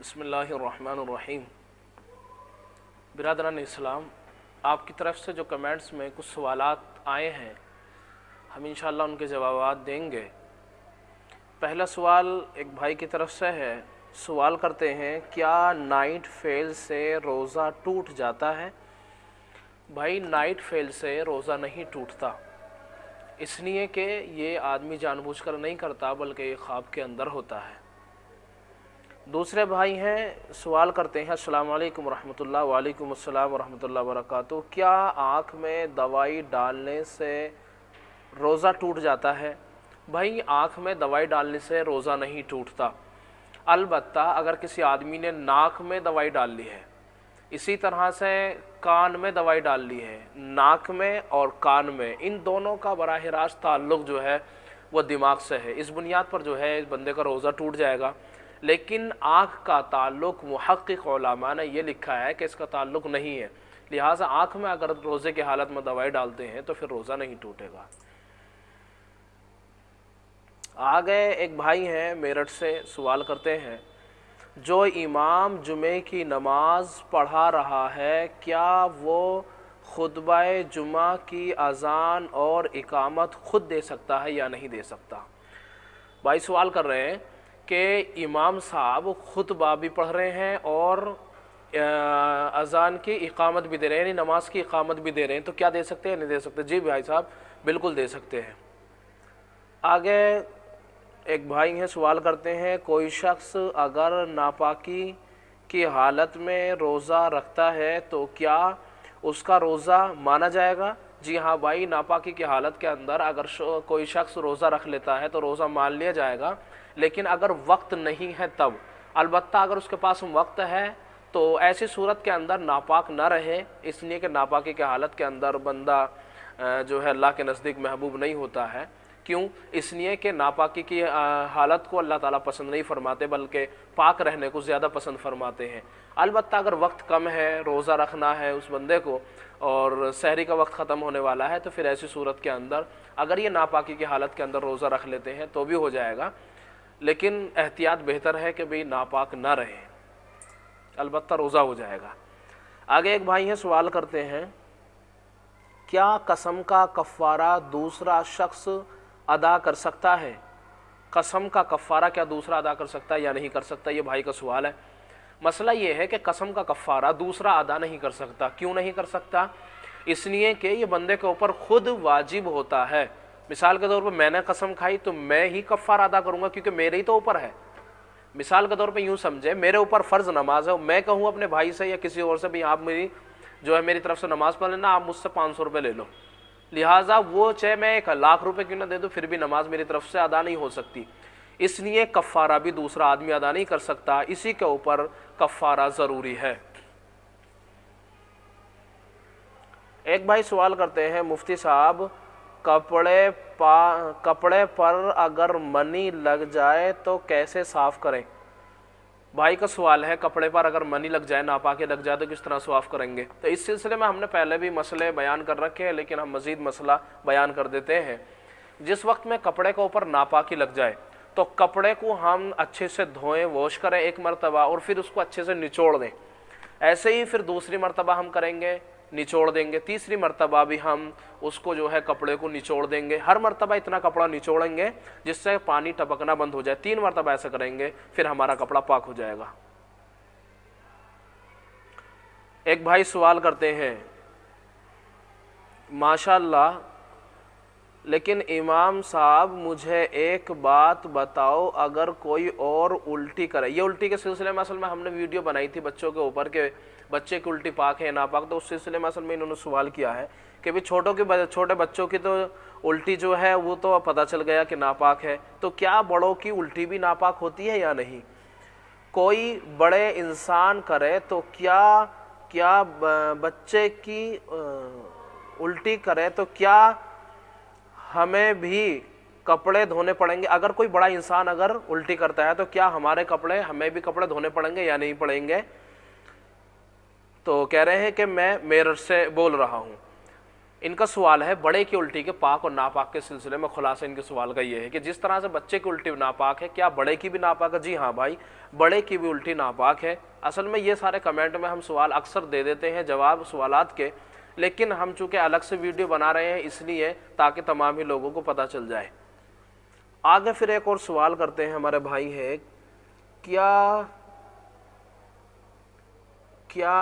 بسم اللہ الرحمن الرحیم۔ برادران اسلام، آپ کی طرف سے جو کمنٹس میں کچھ سوالات آئے ہیں ہم انشاءاللہ ان کے جوابات دیں گے۔ پہلا سوال ایک بھائی کی طرف سے ہے، سوال کرتے ہیں کیا نائٹ فیل سے روزہ ٹوٹ جاتا ہے؟ بھائی نائٹ فیل سے روزہ نہیں ٹوٹتا، اس لیے کہ یہ آدمی جان بوجھ کر نہیں کرتا بلکہ یہ خواب کے اندر ہوتا ہے۔ دوسرے بھائی ہیں، سوال کرتے ہیں السلام علیکم ورحمۃ اللہ۔ وعلیکم السلام ورحمۃ اللہ وبرکاتہ۔ کیا آنکھ میں دوائی ڈالنے سے روزہ ٹوٹ جاتا ہے؟ بھائی آنکھ میں دوائی ڈالنے سے روزہ نہیں ٹوٹتا، البتہ اگر کسی آدمی نے ناک میں دوائی ڈال لی ہے، اسی طرح سے کان میں دوائی ڈال لی ہے، ناک میں اور کان میں، ان دونوں کا براہ راست تعلق جو ہے وہ دماغ سے ہے، اس بنیاد پر جو ہے اس بندے کا روزہ ٹوٹ جائے گا۔ لیکن آنکھ کا تعلق محقق علماء نے یہ لکھا ہے کہ اس کا تعلق نہیں ہے، لہٰذا آنکھ میں اگر روزے کی حالت میں دوائی ڈالتے ہیں تو پھر روزہ نہیں ٹوٹے گا۔ آگے ایک بھائی ہیں میرٹھ سے، سوال کرتے ہیں جو امام جمعے کی نماز پڑھا رہا ہے کیا وہ خطبہ جمعہ کی اذان اور اقامت خود دے سکتا ہے یا نہیں دے سکتا؟ بھائی سوال کر رہے ہیں کہ امام صاحب خطبہ بھی پڑھ رہے ہیں اور اذان کی اقامت بھی دے رہے ہیں، یعنی نماز کی اقامت بھی دے رہے ہیں، تو کیا دے سکتے ہیں نہیں دے سکتے؟ جی بھائی صاحب بالکل دے سکتے ہیں۔ آگے ایک بھائی ہیں، سوال کرتے ہیں کوئی شخص اگر ناپاکی کی حالت میں روزہ رکھتا ہے تو کیا اس کا روزہ مانا جائے گا؟ جی ہاں بھائی، ناپاکی کی حالت کے اندر اگر کوئی شخص روزہ رکھ لیتا ہے تو روزہ مان لیا جائے گا، لیکن اگر وقت نہیں ہے تب، البتہ اگر اس کے پاس وقت ہے تو ایسی صورت کے اندر ناپاک نہ رہے، اس لیے کہ ناپاکی کی حالت کے اندر بندہ جو ہے اللہ کے نزدیک محبوب نہیں ہوتا ہے۔ کیوں؟ اس لیے کہ ناپاکی کی حالت کو اللہ تعالیٰ پسند نہیں فرماتے بلکہ پاک رہنے کو زیادہ پسند فرماتے ہیں۔ البتہ اگر وقت کم ہے، روزہ رکھنا ہے اس بندے کو اور سحری کا وقت ختم ہونے والا ہے، تو پھر ایسی صورت کے اندر اگر یہ ناپاکی کی حالت کے اندر روزہ رکھ لیتے ہیں تو بھی ہو جائے گا، لیکن احتیاط بہتر ہے کہ بھئی ناپاک نہ رہے، البتہ روزہ ہو جائے گا۔ آگے ایک بھائی ہیں، سوال کرتے ہیں کیا قسم کا کفارہ دوسرا شخص ادا کر سکتا ہے؟ قسم کا کفارہ کیا دوسرا ادا کر سکتا ہے یا نہیں کر سکتا؟ یہ بھائی کا سوال ہے۔ مسئلہ یہ ہے کہ قسم کا کفارہ دوسرا ادا نہیں کر سکتا۔ کیوں نہیں کر سکتا؟ اس لیے کہ یہ بندے کے اوپر خود واجب ہوتا ہے۔ مثال کے طور پر میں نے قسم کھائی تو میں ہی کفارہ ادا کروں گا کیونکہ میرے ہی تو اوپر ہے۔ مثال کے طور پہ یوں سمجھے، میرے اوپر فرض نماز ہے، میں کہوں اپنے بھائی سے یا کسی اور سے بھی آپ میری جو ہے میری طرف سے نماز پڑھ لینا، آپ مجھ سے 500 روپے لے لو، لہٰذا وہ چاہے میں 1,00,000 روپے کیوں نہ دے دوں پھر بھی نماز میری طرف سے ادا نہیں ہو سکتی، اس لیے کفارہ بھی دوسرا آدمی ادا نہیں کر سکتا، اسی کے اوپر کفارہ ضروری ہے۔ ایک بھائی سوال کرتے ہیں مفتی صاحب کپڑے پر اگر منی لگ جائے تو کیسے صاف کریں؟ بھائی کا سوال ہے کپڑے پر اگر منی لگ جائے، ناپاکی لگ جائے تو کس طرح صاف کریں گے؟ تو اس سلسلے میں ہم نے پہلے بھی مسئلے بیان کر رکھے ہیں، لیکن ہم مزید مسئلہ بیان کر دیتے ہیں۔ جس وقت میں کپڑے کے اوپر ناپاکی لگ جائے تو کپڑے کو ہم اچھے سے دھوئیں، واش کریں ایک مرتبہ اور پھر اس کو اچھے سے نچوڑ دیں، ایسے ہی پھر دوسری مرتبہ ہم کریں گے، نچوڑ دیں گے، تیسری مرتبہ بھی ہم اس کو جو ہے کپڑے کو نچوڑ دیں گے، ہر مرتبہ اتنا کپڑا نچوڑیں گے جس سے پانی ٹپکنا بند ہو جائے، 3 مرتبہ ایسا کریں گے، پھر ہمارا کپڑا پاک ہو جائے گا۔ ایک بھائی سوال کرتے ہیں ماشاءاللہ لیکن امام صاحب مجھے ایک بات بتاؤ، اگر کوئی اور الٹی کرے، یہ الٹی کے سلسلے میں اصل میں ہم نے ویڈیو بنائی تھی بچوں کے اوپر کہ بچے کی الٹی پاک ہے یا ناپاک، تو اس سلسلے میں اصل میں انہوں نے سوال کیا ہے کہ بھی چھوٹے بچوں کی تو الٹی جو ہے وہ تو پتہ چل گیا کہ ناپاک ہے، تو کیا بڑوں کی الٹی بھی ناپاک ہوتی ہے یا نہیں؟ کوئی بڑے انسان کرے تو کیا بچے کی الٹی کرے تو کیا ہمیں بھی کپڑے دھونے پڑیں گے؟ اگر کوئی بڑا انسان اگر الٹی کرتا ہے تو کیا ہمیں بھی کپڑے دھونے پڑیں گے یا نہیں پڑیں گے؟ تو کہہ رہے ہیں کہ میں میرٹھ سے بول رہا ہوں۔ ان کا سوال ہے بڑے کی الٹی کے پاک اور ناپاک کے سلسلے میں خلاصہ ان کے سوال کا یہ ہے کہ جس طرح سے بچے کی الٹی ناپاک ہے کیا بڑے کی بھی ناپاک ہے؟ جی ہاں بھائی، بڑے کی بھی الٹی ناپاک ہے۔ اصل میں یہ سارے کمنٹ میں ہم سوال اکثر دے دیتے ہیں جواب سوالات کے، لیکن ہم چونکہ الگ سے ویڈیو بنا رہے ہیں اس لیے تاکہ تمام ہی لوگوں کو پتہ چل جائے۔ آگے پھر ایک اور سوال کرتے ہیں ہمارے بھائی ہے، کیا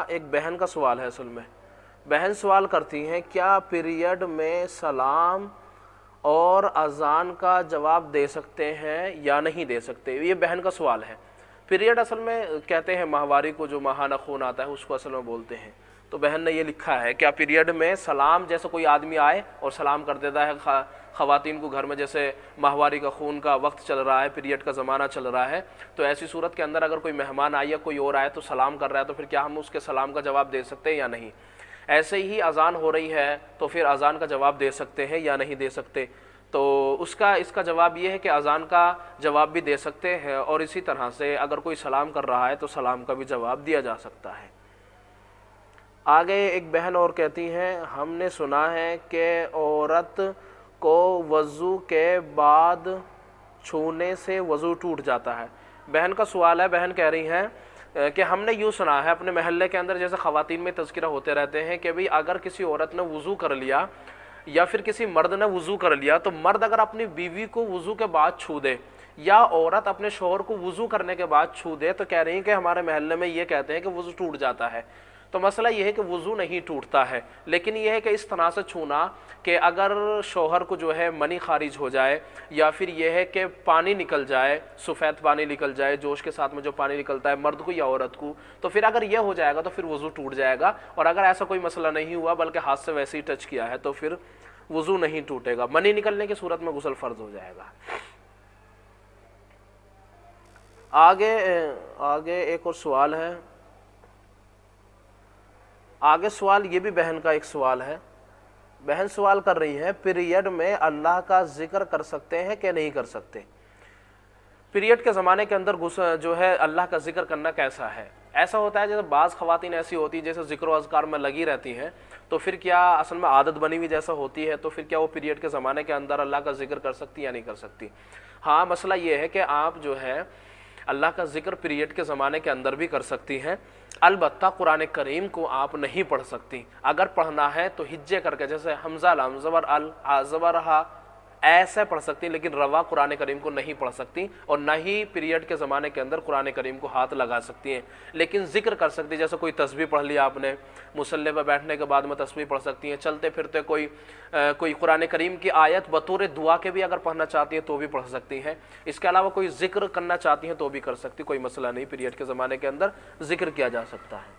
ایک بہن کا سوال ہے اصل میں، بہن سوال کرتی ہیں کیا پیریڈ میں سلام اور اذان کا جواب دے سکتے ہیں یا نہیں دے سکتے؟ یہ بہن کا سوال ہے۔ پیریڈ اصل میں کہتے ہیں ماہواری کو، جو ماہانہ خون آتا ہے اس کو اصل میں بولتے ہیں۔ تو بہن نے یہ لکھا ہے کیا پیریڈ میں سلام، جیسے کوئی آدمی آئے اور سلام کر دیتا ہے، خواتین کو گھر میں جیسے ماہواری کا خون کا وقت چل رہا ہے، پیریڈ کا زمانہ چل رہا ہے، تو ایسی صورت کے اندر اگر کوئی مہمان آئے یا کوئی اور آئے تو سلام کر رہا ہے، تو پھر کیا ہم اس کے سلام کا جواب دے سکتے ہیں یا نہیں؟ ایسے ہی اذان ہو رہی ہے تو پھر اذان کا جواب دے سکتے ہیں یا نہیں دے سکتے؟ تو اس کا جواب یہ ہے کہ اذان کا جواب بھی دے سکتے ہیں، اور اسی طرح سے اگر کوئی سلام کر رہا ہے تو سلام کا بھی جواب دیا جا سکتا ہے۔ آگے ایک بہن اور کہتی ہیں ہم نے سنا ہے کہ عورت کو وضو کے بعد چھونے سے وضو ٹوٹ جاتا ہے۔ بہن کا سوال ہے، بہن کہہ رہی ہیں کہ ہم نے یوں سنا ہے اپنے محلے کے اندر، جیسے خواتین میں تذکرہ ہوتے رہتے ہیں کہ بھئی اگر کسی عورت نے وضو کر لیا یا پھر کسی مرد نے وضو کر لیا، تو مرد اگر اپنی بیوی کو وضو کے بعد چھو دے یا عورت اپنے شوہر کو وضو کرنے کے بعد چھو دے، تو کہہ رہی ہیں کہ ہمارے محلے میں یہ کہتے ہیں کہ وضو ٹوٹ جاتا ہے۔ تو مسئلہ یہ ہے کہ وضو نہیں ٹوٹتا ہے، لیکن یہ ہے کہ اس طرح سے چھونا کہ اگر شوہر کو جو ہے منی خارج ہو جائے، یا پھر یہ ہے کہ پانی نکل جائے، سفید پانی نکل جائے، جوش کے ساتھ میں جو پانی نکلتا ہے مرد کو یا عورت کو، تو پھر اگر یہ ہو جائے گا تو پھر وضو ٹوٹ جائے گا، اور اگر ایسا کوئی مسئلہ نہیں ہوا بلکہ ہاتھ سے ویسے ہی ٹچ کیا ہے تو پھر وضو نہیں ٹوٹے گا، منی نکلنے کی صورت میں غسل فرض ہو جائے گا۔ آگے ایک اور سوال ہے، آگے سوال یہ بھی بہن کا ایک سوال ہے۔ بہن سوال کر رہی ہے پیریڈ میں اللہ کا ذکر کر سکتے ہیں کہ نہیں کر سکتے؟ پیریڈ کے زمانے کے اندر جو ہے اللہ کا ذکر کرنا کیسا ہے؟ ایسا ہوتا ہے جیسے بعض خواتین ایسی ہوتی ہیں جیسے ذکر و اذکار میں لگی رہتی ہیں، تو پھر کیا اصل میں عادت بنی ہوئی جیسا ہوتی ہے، تو پھر کیا وہ پیریڈ کے زمانے کے اندر اللہ کا ذکر کر سکتی یا نہیں کر سکتی؟ ہاں، مسئلہ یہ ہے کہ آپ جو ہے اللہ کا ذکر پیریڈ کے زمانے کے اندر بھی کر سکتی ہیں، البتہ قرآن کریم کو آپ نہیں پڑھ سکتی۔ اگر پڑھنا ہے تو ہجے کر کے، جیسے حمزہ لام زبر ال زبر ہا، ایسے پڑھ سکتی، لیکن روا قرآن کریم کو نہیں پڑھ سکتی، اور نہ ہی پیریڈ کے زمانے کے اندر قرآن کریم کو ہاتھ لگا سکتی ہیں، لیکن ذکر کر سکتی، جیسے کوئی تسبیح پڑھ لیا آپ نے، مصلی پہ بیٹھنے کے بعد میں تسبیح پڑھ سکتی ہیں، چلتے پھرتے کوئی قرآن کریم کی آیت بطور دعا کے بھی اگر پڑھنا چاہتی ہیں تو بھی پڑھ سکتی ہیں۔ اس کے علاوہ کوئی ذکر کرنا چاہتی ہیں تو بھی کر سکتی، کوئی مسئلہ نہیں، پیریڈ کے زمانے کے اندر ذکر کیا جا سکتا ہے۔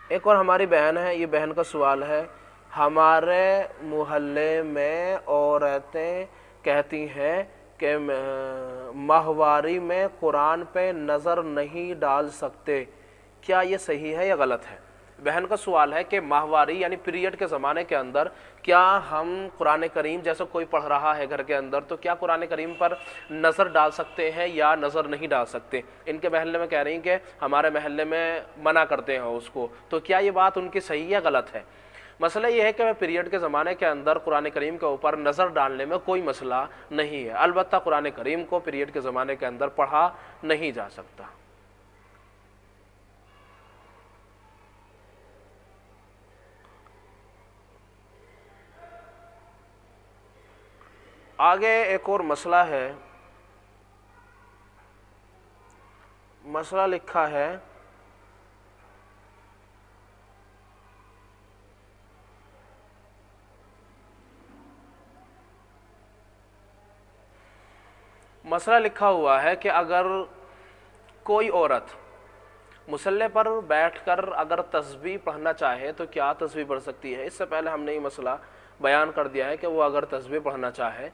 ایک اور ہماری بہن ہے، یہ بہن کا سوال ہے، ہمارے محلے میں عورتیں کہتی ہیں کہ ماہواری میں قرآن پہ نظر نہیں ڈال سکتے، کیا یہ صحیح ہے یا غلط ہے؟ بہن کا سوال ہے کہ ماہواری یعنی پیریڈ کے زمانے کے اندر کیا ہم قرآن کریم جیسے کوئی پڑھ رہا ہے گھر کے اندر، تو کیا قرآن کریم پر نظر ڈال سکتے ہیں یا نظر نہیں ڈال سکتے؟ ان کے محلے میں کہہ رہی ہیں کہ ہمارے محلے میں منع کرتے ہیں اس کو، تو کیا یہ بات ان کی صحیح یا غلط ہے؟ مسئلہ یہ ہے کہ پیریڈ کے زمانے کے اندر قرآن کریم کے اوپر نظر ڈالنے میں کوئی مسئلہ نہیں ہے، البتہ قرآن کریم کو پیریڈ کے زمانے کے اندر پڑھا نہیں جا سکتا۔ آگے ایک اور مسئلہ ہے، مسئلہ لکھا ہے مسئلہ لکھا ہوا ہے کہ اگر کوئی عورت مصلی پر بیٹھ کر اگر تسبیح پڑھنا چاہے تو کیا تسبیح پڑھ سکتی ہے؟ اس سے پہلے ہم نے یہ مسئلہ بیان کر دیا ہے کہ وہ اگر تسبیح پڑھنا چاہے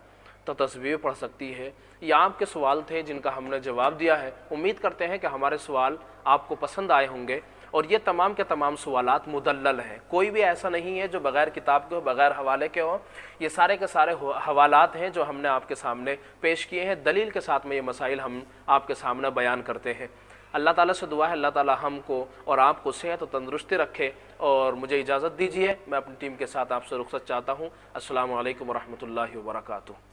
تو تسبیح پڑھ سکتی ہے۔ یہ آپ کے سوال تھے جن کا ہم نے جواب دیا ہے۔ امید کرتے ہیں کہ ہمارے سوال آپ کو پسند آئے ہوں گے، اور یہ تمام کے تمام سوالات مدلل ہیں، کوئی بھی ایسا نہیں ہے جو بغیر کتاب کے ہو، بغیر حوالے کے ہو، یہ سارے کے سارے حوالات ہیں جو ہم نے آپ کے سامنے پیش کیے ہیں، دلیل کے ساتھ میں یہ مسائل ہم آپ کے سامنے بیان کرتے ہیں۔ اللہ تعالیٰ سے دعا ہے اللہ تعالیٰ ہم کو اور آپ کو صحت و تندرستی رکھے، اور مجھے اجازت دیجیے، میں اپنی ٹیم کے ساتھ آپ سے رخصت چاہتا ہوں۔ السلام علیکم ورحمۃ اللہ وبرکاتہ۔